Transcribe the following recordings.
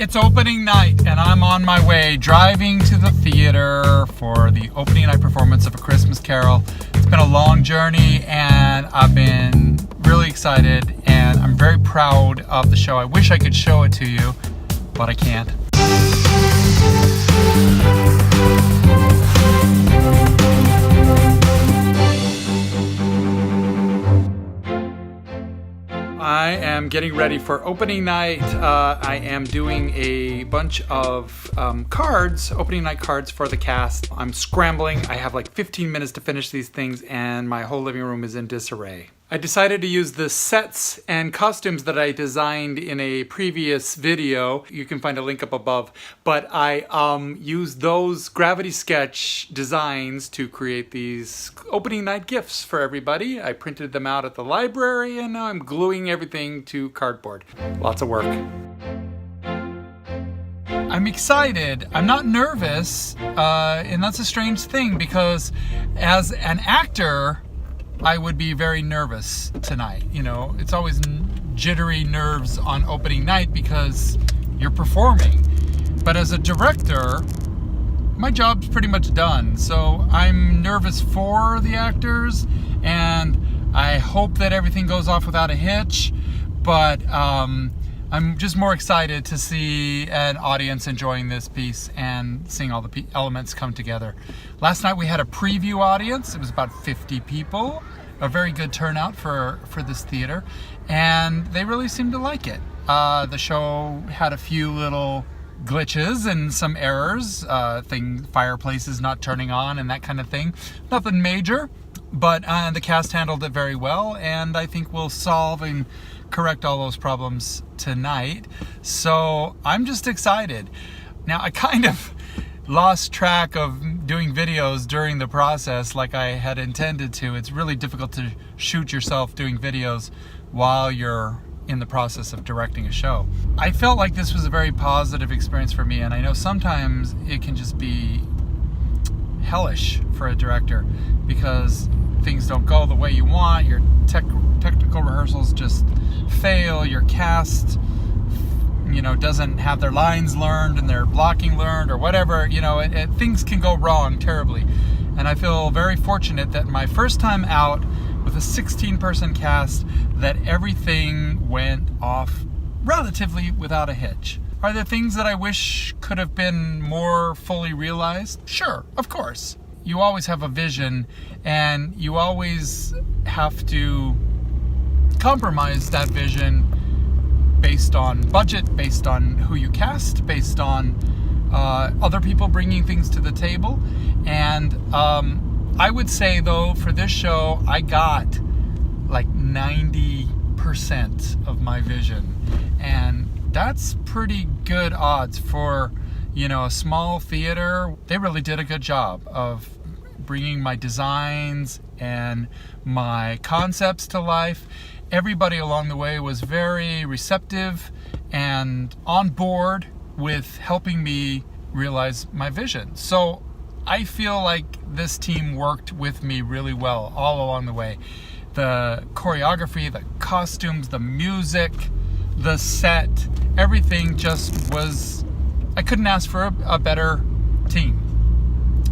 It's opening night and I'm on my way driving to the theater for the opening night performance of A Christmas Carol. It's been a long journey and I've been really excited and I'm very proud of the show. I wish I could show it to you, but I can't. I am getting ready for opening night. I am doing a bunch of opening night cards for the cast. I'm scrambling. I have like 15 minutes to finish these things and my whole living room is in disarray. I decided to use the sets and costumes that I designed in a previous video. You can find a link up above. But I used those Gravity Sketch designs to create these opening night gifts for everybody. I printed them out at the library and now I'm gluing everything to cardboard. Lots of work. I'm excited. I'm not nervous, and that's a strange thing because as an actor, I would be very nervous tonight. You know, it's always jittery nerves on opening night because you're performing. But as a director, my job's pretty much done. So I'm nervous for the actors and I hope that everything goes off without a hitch. But I'm just more excited to see an audience enjoying this piece and seeing all the elements come together. Last night we had a preview audience. It was about 50 people, a very good turnout for this theater, and they really seemed to like it. The show had a few little glitches and some errors, fireplaces not turning on and that kind of thing. Nothing major, but the cast handled it very well, and I think we'll solve and correct all those problems tonight. So I'm just excited. Now I kind of lost track of doing videos during the process like I had intended to. It's really difficult to shoot yourself doing videos while you're in the process of directing a show. I felt like this was a very positive experience for me, and I know sometimes it can just be hellish for a director because things don't go the way you want, your technical rehearsals just fail, your cast doesn't have their lines learned and their blocking learned or whatever, things can go wrong terribly. And I feel very fortunate that my first time out with a 16-person cast that everything went off relatively without a hitch. Are there things that I wish could have been more fully realized? Sure, of course. You always have a vision and you always have to compromise that vision based on budget, based on who you cast, based on other people bringing things to the table. And I would say though, for this show, I got like 90% of my vision. And that's pretty good odds for a small theater. They really did a good job of bringing my designs and my concepts to life. Everybody along the way was very receptive and on board with helping me realize my vision. So I feel like this team worked with me really well all along the way. The choreography, the costumes, the music, the set, everything just was, I couldn't ask for a better team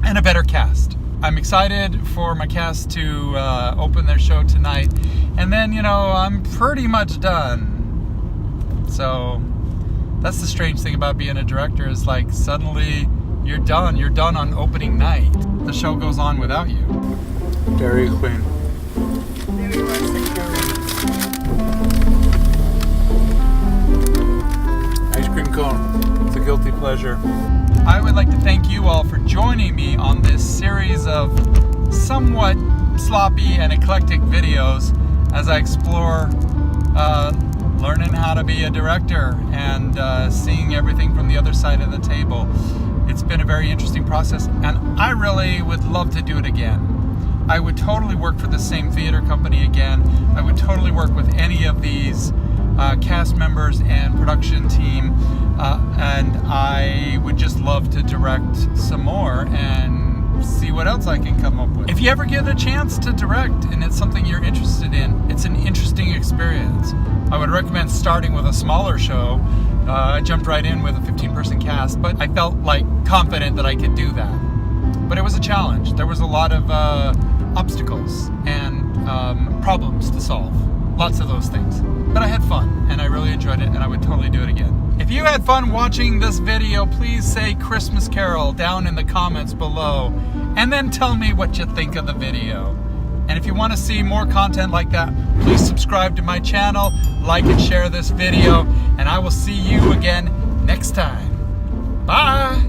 and a better cast. I'm excited for my cast to open their show tonight, and then I'm pretty much done. So that's the strange thing about being a director, is like suddenly you're done on opening night. The show goes on without you. Dairy Queen. Ice cream cone. It's a guilty pleasure. I would like to thank you all for joining me on this series of somewhat sloppy and eclectic videos as I explore learning how to be a director and seeing everything from the other side of the table. It's been a very interesting process and I really would love to do it again. I would totally work for the same theater company again. I would totally work with any of these cast members and production team, and I would just love to direct some more and see what else I can come up with. If you ever get a chance to direct and it's something you're interested in, it's an interesting experience. I would recommend starting with a smaller show I jumped right in with a 15-person cast, but I felt like confident that I could do that. But it was a challenge. There was a lot of obstacles and problems to solve. Lots of those things. But I had fun, and I really enjoyed it, and I would totally do it again. If you had fun watching this video, please say Christmas Carol down in the comments below, and then tell me what you think of the video. And if you want to see more content like that, please subscribe to my channel, like and share this video, and I will see you again next time. Bye!